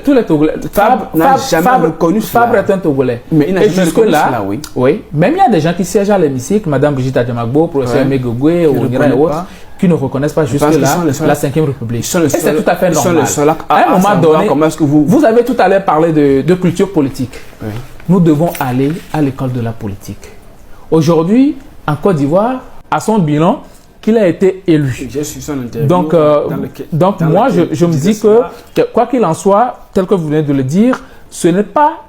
Tous les Togolais. Fabre n'a jamais reconnu cela. Fabre est un Togolais. Mais il n'a jamais reconnu cela, oui. Oui. Même il y a des gens qui siègent à l'hémicycle, Madame Brigitte Adjamagbo, professeur Megogwe, Onira et autres, qui ne reconnaissent pas jusque-là la 5e République. Et c'est tout à fait normal. À un moment donné, vous avez tout à l'heure parlé de culture politique. Oui. Nous devons aller à l'école de la politique. Aujourd'hui, en Côte d'Ivoire, à son bilan, qu'il a été élu. Donc moi, je me dis que, quoi qu'il en soit, tel que vous venez de le dire, ce n'est pas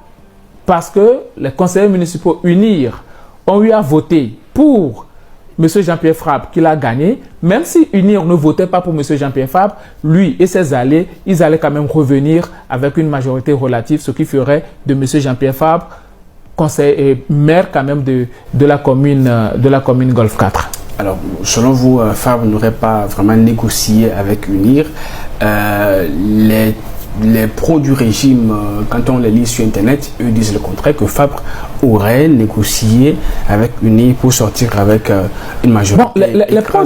parce que les conseillers municipaux UNIR ont eu à voter pour M. Jean-Pierre Fabre qu'il a gagné. Même si UNIR ne votait pas pour M. Jean-Pierre Fabre, lui et ses alliés, ils allaient quand même revenir avec une majorité relative, ce qui ferait de M. Jean-Pierre Fabre maire quand même de la commune Golfe 4. Alors, selon vous, Fabre n'aurait pas vraiment négocié avec UNIR. Les pros du régime, quand on les lit sur Internet, eux disent le contraire, que Fabre aurait négocié avec UNIR pour sortir avec une majorité. Bon, les pros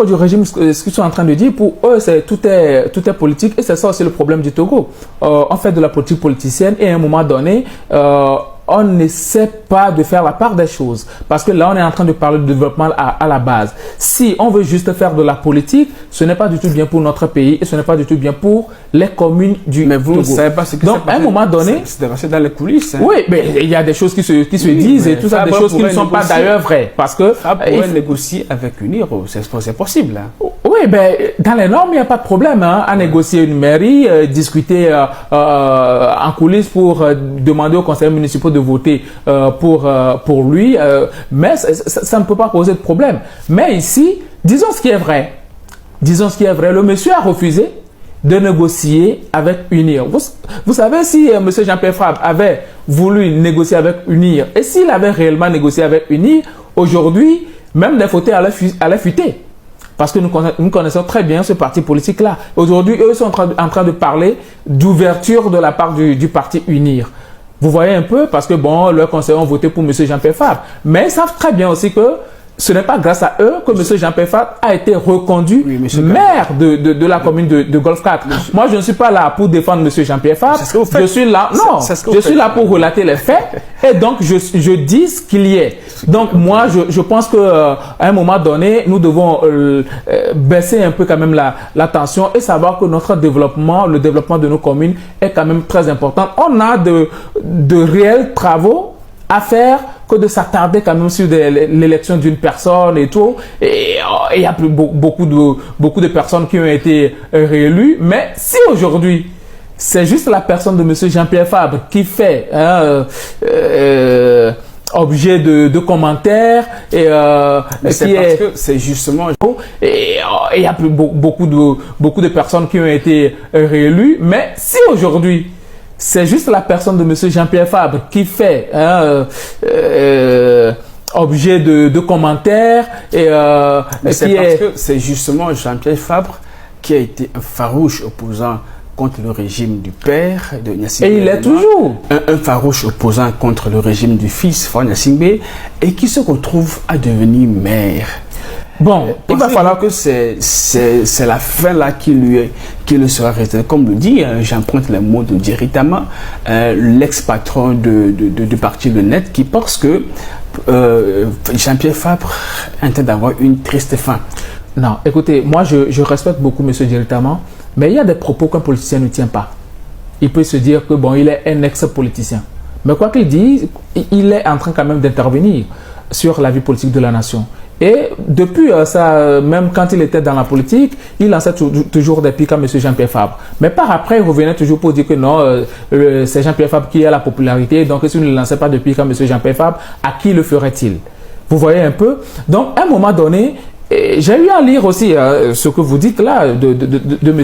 du régime, ce qu'ils sont en train de dire, pour eux, tout est politique, et c'est ça aussi le problème du Togo. On fait de la politique politicienne, et à un moment donné, on n'essaie pas de faire la part des choses. Parce que là, on est en train de parler de développement à la base. Si on veut juste faire de la politique, ce n'est pas du tout bien pour notre pays et ce n'est pas du tout bien pour les communes du Togo. Mais vous ne savez pas ce que donc, à un moment donné... C'est passé dans les coulisses. Hein. Oui, mais il y a des choses qui se disent et tout ça, des choses qui ne sont pas d'ailleurs vraies. Parce que... Fabre pourrait négocier avec UNIR, c'est possible. Hein. Oui, ben, dans les normes, il n'y a pas de problème à négocier une mairie, discuter en coulisses pour demander aux conseillers municipaux de voter pour lui, mais ça ne peut pas poser de problème. Mais ici, disons ce qui est vrai. Disons ce qui est vrai. Le monsieur a refusé de négocier avec UNIR. Vous savez, si M. Jean-Pierre Fabre avait voulu négocier avec UNIR, et s'il avait réellement négocié avec UNIR, aujourd'hui, même des fauteuils allaient fuiter. Parce que nous connaissons très bien ce parti politique-là. Aujourd'hui, eux sont en train de parler d'ouverture de la part du parti UNIR. Vous voyez un peu, parce que bon, leurs conseillers ont voté pour M. Jean-Pierre Fabre. Mais ils savent très bien aussi que ce n'est pas grâce à eux que M. Jean-Pierre Fabre a été reconduit maire de la commune de Golfe 4. Moi, je ne suis pas là pour défendre M. Jean-Pierre Fabre. Je suis là, non, je suis là pour relater les faits. Et donc, je dis ce qu'il y est. Donc, moi, je pense qu'à un moment donné, nous devons baisser un peu quand même la tension et savoir que notre développement, le développement de nos communes est quand même très important. On a de réels travaux à faire que de s'attarder quand même sur l'élection d'une personne et tout. Et il y a beaucoup de personnes qui ont été réélues. Mais si aujourd'hui, c'est juste la personne de M. Jean-Pierre Fabre qui fait objet de commentaires et c'est parce que c'est justement et il y a beaucoup de personnes qui ont été réélues. Mais si aujourd'hui c'est juste la personne de M. Jean-Pierre Fabre qui fait objet de commentaires et c'est parce que c'est justement Jean-Pierre Fabre qui a été un farouche opposant contre le régime du père de Gnassingbé. Et il est toujours un farouche opposant contre le régime du fils, Faure Gnassingbé, et qui se retrouve à devenir maire. Bon, il va falloir que c'est la fin là qui le sera resté. Comme le dit, j'emprunte les mots de Jerry Tama, l'ex-patron du parti Le Net, qui pense que Jean-Pierre Fabre intente d'avoir une triste fin. Non, écoutez, moi je respecte beaucoup M. Jerry Tama, mais il y a des propos qu'un politicien ne tient pas. Il peut se dire que bon, il est un ex-politicien. Mais quoi qu'il dise, il est en train quand même d'intervenir sur la vie politique de la nation. Et depuis ça, même quand il était dans la politique, il lançait toujours des pics à M. Jean-Pierre Fabre. Mais par après, il revenait toujours pour dire que non, c'est Jean-Pierre Fabre qui a la popularité. Donc, s'il ne lançait pas de pics à M. Jean-Pierre Fabre, à qui le ferait-il? Vous voyez un peu? Donc, à un moment donné, j'ai eu à lire aussi ce que vous dites là de M.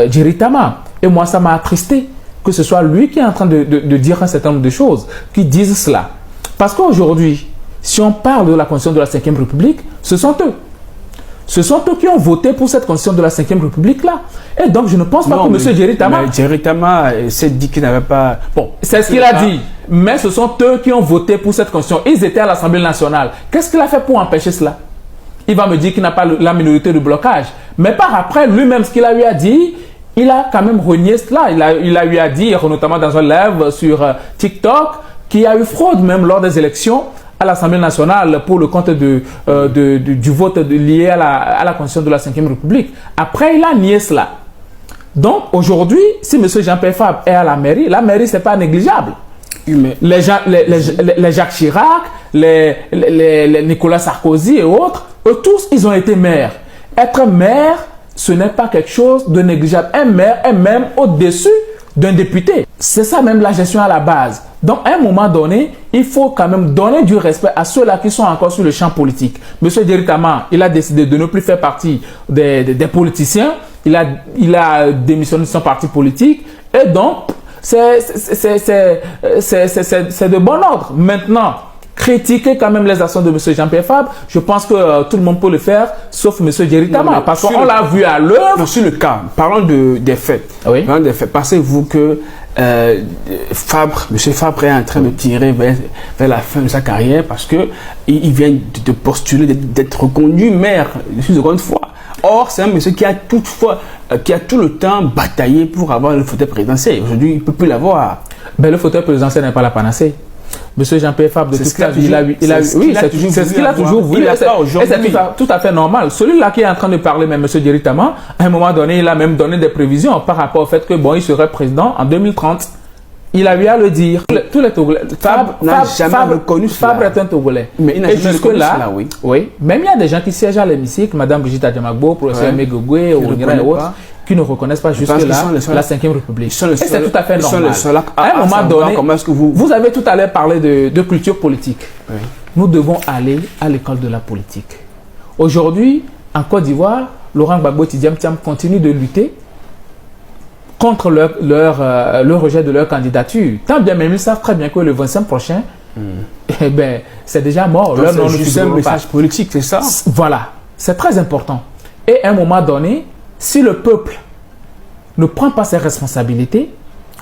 Jerry Tama. Et moi, ça m'a attristé que ce soit lui qui est en train de dire un certain nombre de choses, qui disent cela. Parce qu'aujourd'hui, si on parle de la Constitution de la 5e République, ce sont eux. Ce sont eux qui ont voté pour cette Constitution de la 5e République-là. Et donc, je ne pense pas que M. Jerry Tama... Mais Jerry Tama s'est dit qu'il n'avait pas... Bon, c'est ce qu'il a dit. Mais ce sont eux qui ont voté pour cette Constitution. Ils étaient à l'Assemblée nationale. Qu'est-ce qu'il a fait pour empêcher cela? Il va me dire qu'il n'a pas la minorité de blocage. Mais par après, lui-même, ce qu'il a eu à dire, il a quand même renié cela. Il a eu à dire, notamment dans un live sur TikTok, qu'il y a eu fraude même lors des élections à l'Assemblée nationale pour le compte du vote lié à la Constitution de la Ve République. Après, il a nié cela. Donc, aujourd'hui, si M. Jean-Pierre Fabre est à la mairie, ce n'est pas négligeable. Les Jacques Chirac, les Nicolas Sarkozy et autres, eux tous, ils ont été maires. Être maire, ce n'est pas quelque chose de négligeable. Un maire est même au-dessus d'un député. C'est ça même la gestion à la base. Donc, à un moment donné, il faut quand même donner du respect à ceux-là qui sont encore sur le champ politique. Monsieur Directement, il a décidé de ne plus faire partie des politiciens. Il a démissionné de son parti politique. Et donc, c'est de bon ordre. Maintenant, critiquer quand même les actions de M. Jean-Pierre Fabre, je pense que tout le monde peut le faire, sauf M. Directement. Parce qu'on l'a vu à l'œuvre. Sur le cas, parlons des faits. Oui. Parlons des faits. Pensez-vous que M. Fabre est en train de tirer vers la fin de sa carrière parce qu'il vient de postuler, d'être reconduit maire une seconde fois. Or, c'est un monsieur qui a tout le temps bataillé pour avoir le fauteuil présidentiel. Aujourd'hui, il ne peut plus l'avoir. Ben, le fauteuil présidentiel n'est pas la panacée. Monsieur Jean-Pierre Fabre, de toute façon, c'est ce qu'il a toujours voulu. Et c'est tout à fait normal. Celui-là qui est en train de parler, même M. Directement, à un moment donné, il a même donné des prévisions par rapport au fait que il serait président en 2030. Il a eu à le dire. Tous les Togolais. Fabre n'a jamais reconnu cela. Fabre est un Togolais. Mais il n'a jamais reconnu cela, oui. Oui. Même il y a des gens qui siègent à l'hémicycle, Mme Brigitte Adjamagbo, professeur Megogwe, Onira et autres, qui ne reconnaissent pas jusque-là la Ve République. Et c'est tout à fait normal. À un moment donné, vous avez tout à l'heure parlé de culture politique. Oui. Nous devons aller à l'école de la politique. Aujourd'hui, en Côte d'Ivoire, Laurent Gbagbo Tidiane Thiam continue de lutter contre le rejet de leur candidature. Tant bien même, ils savent très bien que le 25 prochain, eh ben, c'est déjà mort. Leur nom ne figure pas. Un message politique, c'est ça? Voilà, c'est très important. Et à un moment donné, si le peuple ne prend pas ses responsabilités,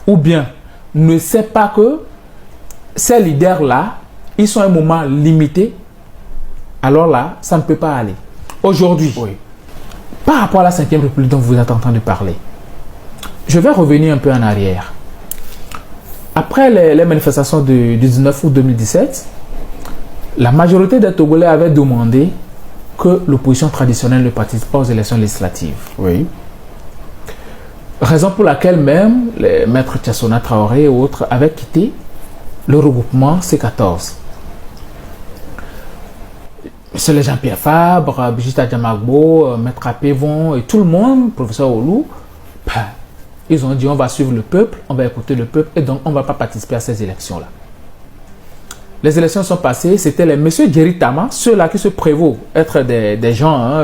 ou bien ne sait pas que ces leaders-là, ils sont à un moment limité, alors là, ça ne peut pas aller. Aujourd'hui, par rapport à la Ve République dont vous êtes en train de parler, je vais revenir un peu en arrière. Après les manifestations du 19 août 2017, la majorité des Togolais avaient demandé que l'opposition traditionnelle ne participe pas aux élections législatives. Oui. Raison pour laquelle même les maîtres Tchassona Traoré et autres avaient quitté le regroupement C14. Monsieur Jean-Pierre Fabre, Brigitte Adjamagbo, Maître Apévon et tout le monde, professeur Olou, ils ont dit on va suivre le peuple, on va écouter le peuple et donc on ne va pas participer à ces élections-là. Les élections sont passées, c'était les messieurs Djeritama, ceux-là qui se prévaut être des gens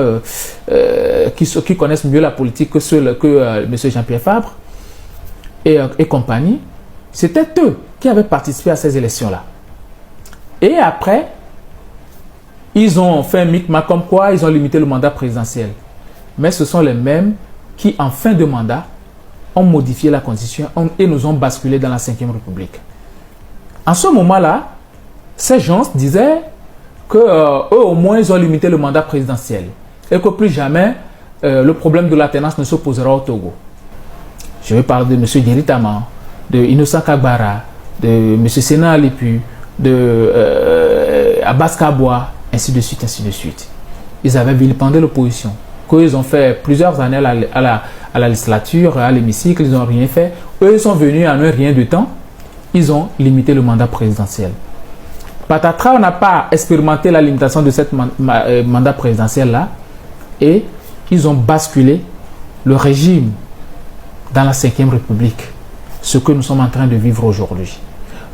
qui connaissent mieux la politique que monsieur Jean-Pierre Fabre et compagnie. C'était eux qui avaient participé à ces élections-là. Et après, ils ont fait un micmac comme quoi ils ont limité le mandat présidentiel. Mais ce sont les mêmes qui, en fin de mandat, ont modifié la Constitution et nous ont basculé dans la Ve République. En ce moment-là, ces gens disaient qu'eux, au moins, ils ont limité le mandat présidentiel et que plus jamais le problème de l'alternance ne se posera au Togo. Je vais parler de M. Djeritama, de Innocent Kagbara, de M. Sénat Alipu, de Abbas Kaboua, ainsi de suite, ainsi de suite. Ils avaient vilipendé l'opposition, qu'ils ont fait plusieurs années à la législature, à l'hémicycle, ils n'ont rien fait. Eux, ils sont venus en un rien de temps, ils ont limité le mandat présidentiel. Patatras n'a pas expérimenté la limitation de ce mandat présidentiel-là et ils ont basculé le régime dans la Ve République, ce que nous sommes en train de vivre aujourd'hui.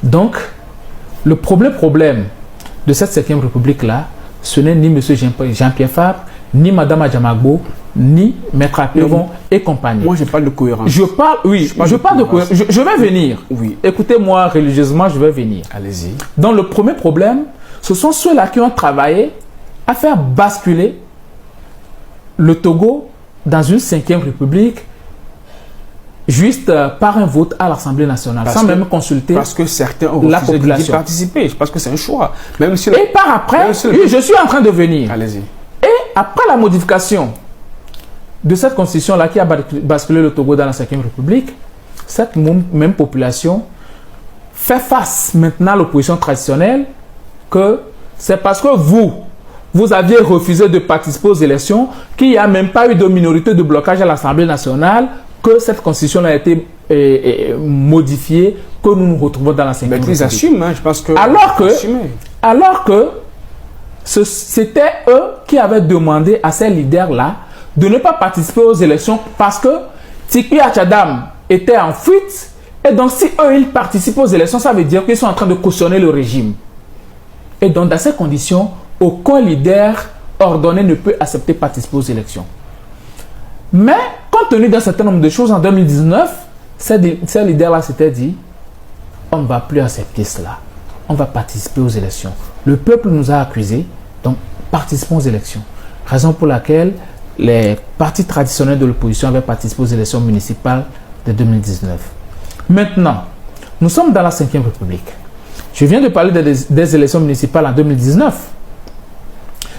Donc, le problème de cette Ve République-là, ce n'est ni M. Jean-Pierre Fabre, ni Mme Adjamagbo, ni Maître Apévon et compagnie. Moi, je parle de cohérence. Je parle de cohérence. Je vais venir. Oui. Écoutez-moi religieusement, je vais venir. Allez-y. Donc, le premier problème, ce sont ceux-là qui ont travaillé à faire basculer le Togo dans une Ve République juste par un vote à l'Assemblée nationale, sans même consulter parce que certains ont la refusé population. d'y participer. Je pense que c'est un choix. Même si et par après, je suis en train de venir. Allez-y. Et après la modification de cette constitution-là qui a basculé le Togo dans la 5e République, cette même population fait face maintenant à l'opposition traditionnelle que c'est parce que vous aviez refusé de participer aux élections, qu'il n'y a même pas eu de minorité de blocage à l'Assemblée nationale, que cette constitution a été modifiée, que nous nous retrouvons dans la 5e République. Ils assument, hein, je pense que... Alors que c'était eux qui avaient demandé à ces leaders-là de ne pas participer aux élections parce que Tikpi Achadam était en fuite. Et donc, si eux, ils participent aux élections, ça veut dire qu'ils sont en train de cautionner le régime. Et donc, dans ces conditions, aucun leader ordonné ne peut accepter de participer aux élections. Mais, compte tenu d'un certain nombre de choses, en 2019, ces leaders-là s'étaient dit, on ne va plus accepter cela. On va participer aux élections. Le peuple nous a accusés, donc participons aux élections. Raison pour laquelle les partis traditionnels de l'opposition avaient participé aux élections municipales de 2019. Maintenant, nous sommes dans la 5e République. Je viens de parler des élections municipales en 2019.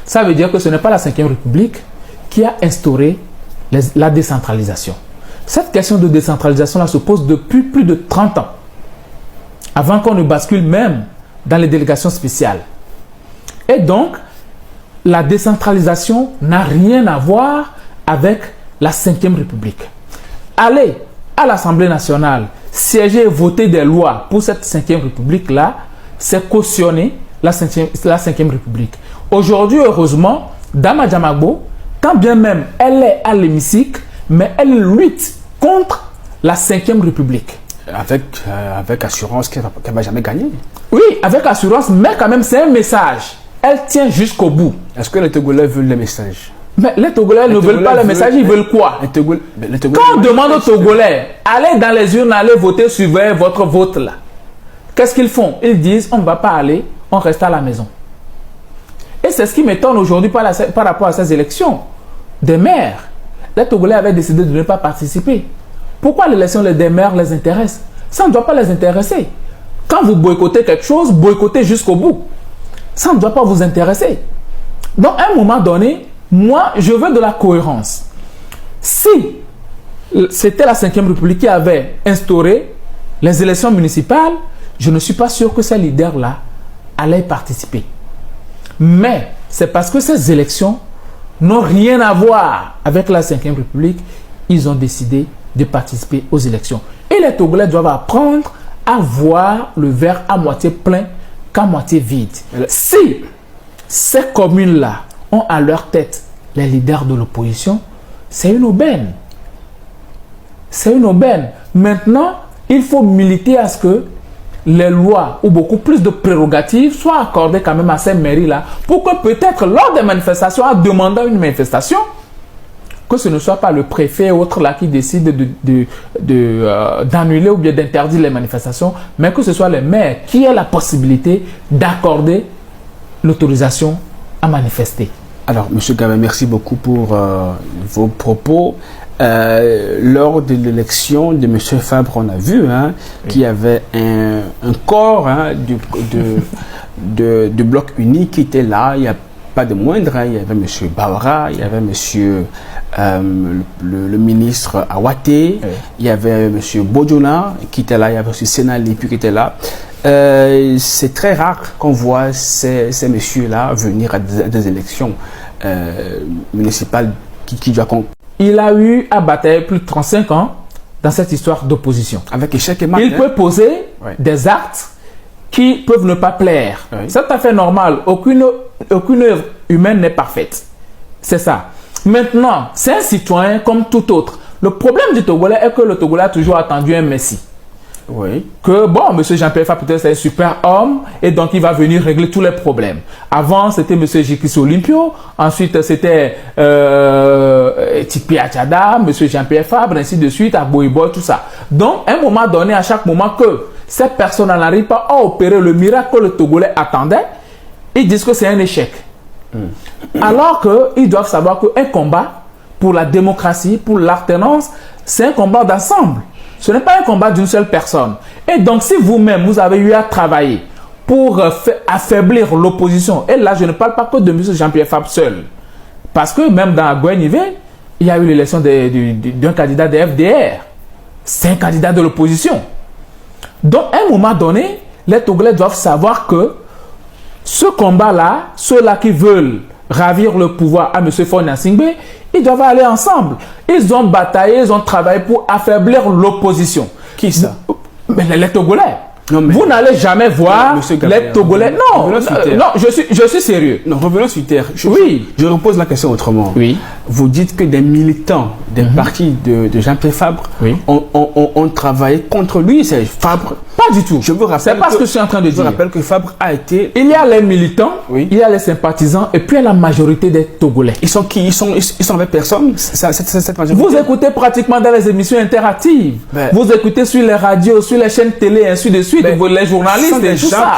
Ça veut dire que ce n'est pas la 5e République qui a instauré la décentralisation. Cette question de décentralisation-là se pose depuis plus de 30 ans, avant qu'on ne bascule même dans les délégations spéciales. Et donc, la décentralisation n'a rien à voir avec la 5e République. Aller à l'Assemblée nationale, siéger et voter des lois pour cette 5e République-là, c'est cautionner la 5e République. Aujourd'hui, heureusement, Dama Djamagbo, quand bien même elle est à l'hémicycle, mais elle lutte contre la 5e République. Avec assurance qu'elle ne va jamais gagner. Oui, avec assurance, mais quand même, c'est un message. Elle tient jusqu'au bout. Est-ce que les Togolais veulent les messages? Mais les Togolais ne veulent pas les messages, ils veulent quoi? Quand on demande aux Togolais, allez dans les urnes, allez voter, suivez votre vote là. Qu'est-ce qu'ils font? Ils disent, on ne va pas aller, on reste à la maison. Et c'est ce qui m'étonne aujourd'hui par rapport à ces élections des maires. Les Togolais avaient décidé de ne pas participer. Pourquoi l'élection des maires les intéresse? Ça ne doit pas les intéresser. Quand vous boycottez quelque chose, boycottez jusqu'au bout. Ça ne doit pas vous intéresser. Donc, à un moment donné, moi, je veux de la cohérence. Si c'était la 5e République qui avait instauré les élections municipales, je ne suis pas sûr que ces leaders-là allaient participer. Mais c'est parce que ces élections n'ont rien à voir avec la 5e République, ils ont décidé de participer aux élections. Et les Togolais doivent apprendre à voir le verre à moitié plein qu'à moitié vide. Si ces communes-là ont à leur tête les leaders de l'opposition, c'est une aubaine. C'est une aubaine. Maintenant, il faut militer à ce que les lois ou beaucoup plus de prérogatives soient accordées quand même à ces mairies-là pour que peut-être lors des manifestations, en demandant une manifestation, que ce ne soit pas le préfet ou autre là qui décide d'annuler ou bien d'interdire les manifestations, mais que ce soit les maires qui aient la possibilité d'accorder l'autorisation à manifester. Alors, M. Gabin, merci beaucoup pour vos propos. Lors de l'élection de M. Fabre, on a vu qu'il y avait un corps de bloc unique qui était là. Il n'y a pas de moindre. Il y avait M. Bawara, il y avait M. le ministre Awate, il y avait M. Bodjona qui était là, il y avait M. Sénat Lépu qui était là. C'est très rare qu'on voit ces messieurs-là venir à des élections municipales qui doivent... Il a eu à batailler plus de 35 ans dans cette histoire d'opposition. Avec échec et mat. Il peut poser des actes qui peuvent ne pas plaire. C'est tout à fait normal. Aucune œuvre humaine n'est parfaite. C'est ça. Maintenant, c'est un citoyen comme tout autre. Le problème du Togolais est que le Togolais a toujours attendu un messie. Oui. Que bon, M. Jean-Pierre Fabre peut-être c'est un super homme et donc il va venir régler tous les problèmes. Avant c'était M. Jikis Olympio, ensuite c'était Tikpi Achada, M. Jean-Pierre Fabre, ainsi de suite, Aboiboy, tout ça. Donc à un moment donné, à chaque moment que ces personnes n'arrivent pas à opérer le miracle que le Togolais attendait, ils disent que c'est un échec. Alors qu'ils doivent savoir qu'un combat pour la démocratie, pour l'alternance, c'est un combat d'ensemble. Ce n'est pas un combat d'une seule personne. Et donc, si vous-même, vous avez eu à travailler pour affaiblir l'opposition, et là, je ne parle pas que de M. Jean-Pierre Fabre seul. Parce que même dans Gouenivé, il y a eu l'élection d'un candidat de FDR. C'est un candidat de l'opposition. Donc, à un moment donné, les Togolais doivent savoir que ce combat-là, ceux-là qui veulent ravir le pouvoir à M. Faure Gnassingbé, ils doivent aller ensemble. Ils ont bataillé, ils ont travaillé pour affaiblir l'opposition. Qui ça? Mais les Togolais. Non, mais vous n'allez jamais voir Gabriel, les Togolais. Non, je suis sérieux. Non, revenons sur terre. Oui. Je repose la question autrement. Oui. Vous dites que des militants des partis de Jean-Pierre Fabre ont travaillé contre lui. C'est Fabre. Pas du tout. Je vous rappelle. C'est pas ce que je suis en train de dire. Je rappelle que Fabre a été. Il y a les militants, il y a les sympathisants et puis il y a la majorité des Togolais. Ils sont qui? Ils sont avec personne. Cette majorité. Vous écoutez pratiquement dans les émissions interactives. Vous écoutez sur les radios, sur les chaînes télé, et ainsi de suite. Les journalistes et tout ça.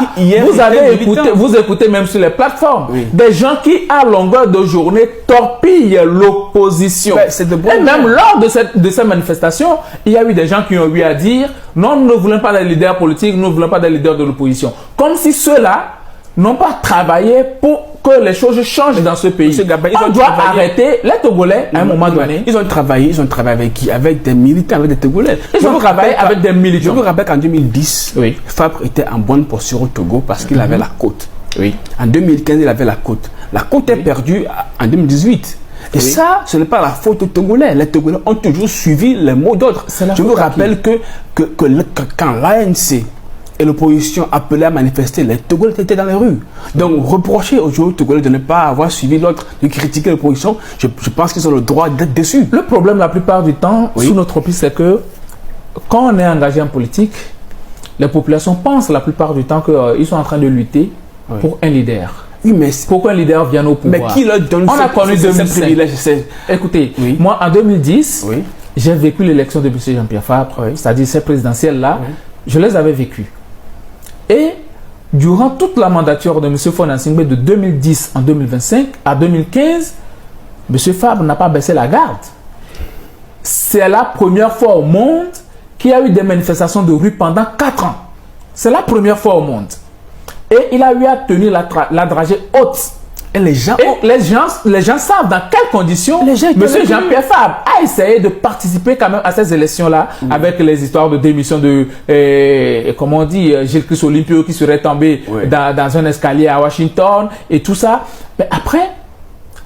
Vous écoutez même sur les plateformes. Des gens qui, à longueur de journée, torpillent l'opposition. Et même lors de ces manifestations, il y a eu des gens qui ont eu à dire non, nous ne voulons pas des leaders politiques, nous ne voulons pas des leaders de l'opposition. Comme si ceux-là n'ont pas travaillé pour que les choses changent dans ce pays. On doit arrêter les Togolais à un moment donné. Ils ont travaillé avec qui? Avec des militants, avec des Togolais. Ils ont travaillé avec des militants. Je vous rappelle qu'en 2010, Fabre était en bonne posture au Togo parce qu'il avait la côte. En 2015, il avait la côte. La côte est perdue en 2018. Et ça, ce n'est pas la faute des Togolais. Les Togolais ont toujours suivi les mots d'ordre. Je vous rappelle que quand l'ANC et l'opposition appelaient à manifester, les Togolais étaient dans les rues. Donc, reprocher aux Togolais de ne pas avoir suivi l'ordre, de critiquer l'opposition, je pense qu'ils ont le droit d'être déçus. Le problème, la plupart du temps, sous notre pays, c'est que quand on est engagé en politique, les populations pensent la plupart du temps qu'ils sont en train de lutter pour un leader. Oui, mais pour qu'un leader vienne au pouvoir. Mais qui leur donne On a connu 2005. Écoutez, moi en 2010, j'ai vécu l'élection de M. Jean-Pierre Fabre, c'est-à-dire ces présidentielles-là, je les avais vécues. Et durant toute la mandature de M. Faure Gnassingbé de 2010 en 2025 à 2015, M. Fabre n'a pas baissé la garde. C'est la première fois au monde qu'il y a eu des manifestations de rue pendant 4 ans. C'est la première fois au monde. Et il a eu à tenir la dragée haute. Et les gens savent dans quelles conditions M. Jean-Pierre Fabre a essayé de participer quand même à ces élections-là avec les histoires de démission de, comment on dit, Gilles Christ Olympio qui serait tombé dans un escalier à Washington et tout ça. Mais après,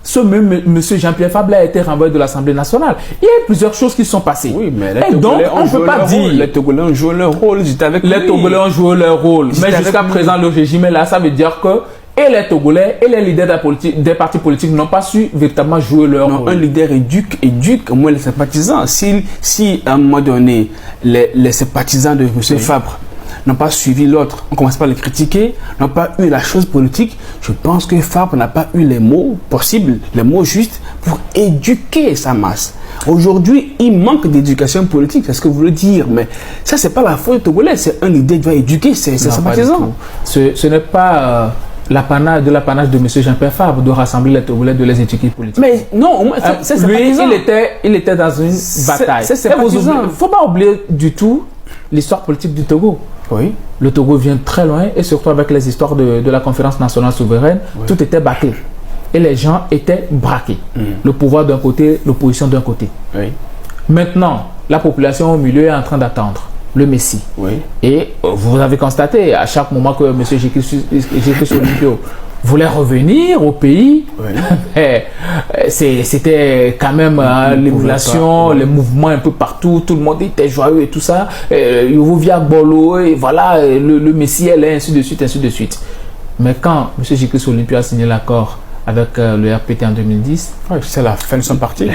ce même M. Jean-Pierre Fabre a été renvoyé de l'Assemblée nationale. Il y a eu plusieurs choses qui sont passées. Oui, mais les Togolais ont joué leur rôle. Les Togolais ont joué leur rôle. Les Togolais ont joué leur rôle. Mais jusqu'à présent, le régime est là. Ça veut dire que et les Togolais et les leaders des partis politiques n'ont pas su véritablement jouer leur rôle. Un leader éduque au moins les sympathisants. Si à un moment donné, les sympathisants de M. Fabre n'ont pas suivi l'autre, on commence par les critiquer, n'ont pas eu la chose politique, je pense que Fabre n'a pas eu les mots possibles, les mots justes pour éduquer sa masse. Aujourd'hui, il manque d'éducation politique, c'est ce que vous voulez dire, mais ça, c'est pas la faute des Togolais, c'est un leader qui doit éduquer ses sympathisants. Ce n'est pas l'apanage de M. Jean-Pierre Fabre de rassembler les Togolais, de les éduquer politiquement. Mais non, lui, il était dans une bataille. Il ne faut pas oublier du tout l'histoire politique du Togo. Oui. Le Togo vient très loin et surtout avec les histoires de la conférence nationale souveraine, tout était bâclé. Et les gens étaient braqués. Le pouvoir d'un côté, l'opposition d'un côté. Maintenant, la population au milieu est en train d'attendre le Messie. Et vous avez constaté à chaque moment que M. Gilles Olympio voulait revenir au pays, c'était quand même l'émulation, les mouvements un peu partout, tout le monde était joyeux et tout ça. Vous via Bolo, et voilà, le Messie est là, ainsi de suite, ainsi de suite. Mais quand M. Gilles Olympio a signé l'accord avec le RPT en 2010, c'est la fin de son parti.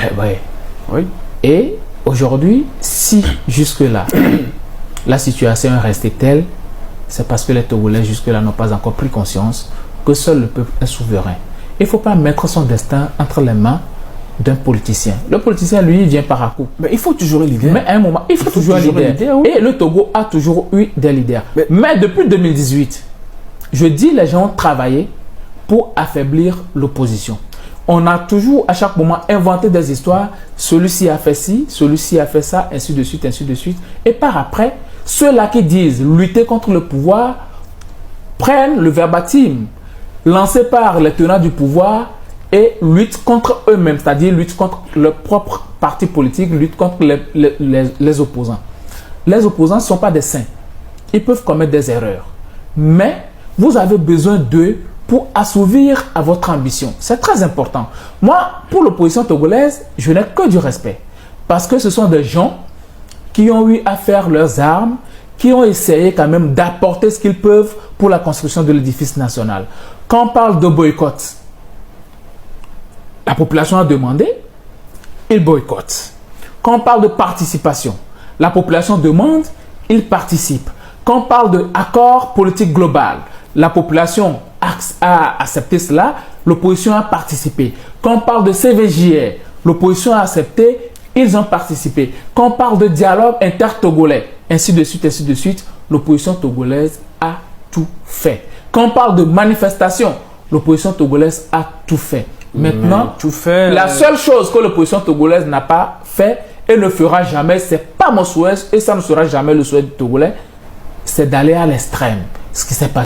Et aujourd'hui, si jusque-là, la situation est restée telle, c'est parce que les Togolais jusque-là n'ont pas encore pris conscience que seul le peuple est souverain. Il ne faut pas mettre son destin entre les mains d'un politicien. Le politicien, lui, vient par à coup. Mais il faut toujours un leader. Mais à un moment, il faut toujours un leader. Et le Togo a toujours eu des leaders. Mais depuis 2018, je dis, les gens ont travaillé pour affaiblir l'opposition. On a toujours, à chaque moment, inventé des histoires. Celui-ci a fait ci, celui-ci a fait ça, ainsi de suite, ainsi de suite. Et par après, ceux-là qui disent lutter contre le pouvoir prennent le verbatim lancé par les tenants du pouvoir et luttent contre eux-mêmes, c'est-à-dire luttent contre leur propre parti politique, luttent contre les opposants. Les opposants ne sont pas des saints. Ils peuvent commettre des erreurs. Mais vous avez besoin d'eux pour assouvir à votre ambition. C'est très important. Moi, pour l'opposition togolaise, je n'ai que du respect. Parce que ce sont des gens qui ont eu à faire leurs armes, qui ont essayé quand même d'apporter ce qu'ils peuvent pour la construction de l'édifice national. Quand on parle de boycott, la population a demandé, ils boycottent. Quand on parle de participation, la population demande, ils participent. Quand on parle d'accord politique global, la population a accepté cela, l'opposition a participé. Quand on parle de CVJR, l'opposition a accepté, ils ont participé. Quand on parle de dialogue inter-togolais, ainsi de suite, l'opposition togolaise a tout fait. Quand on parle de manifestation, l'opposition togolaise a tout fait. Maintenant, la seule chose que l'opposition togolaise n'a pas fait et ne fera jamais, c'est pas mon souhait et ça ne sera jamais le souhait du Togolais, c'est d'aller à l'extrême. Ce qui s'est passé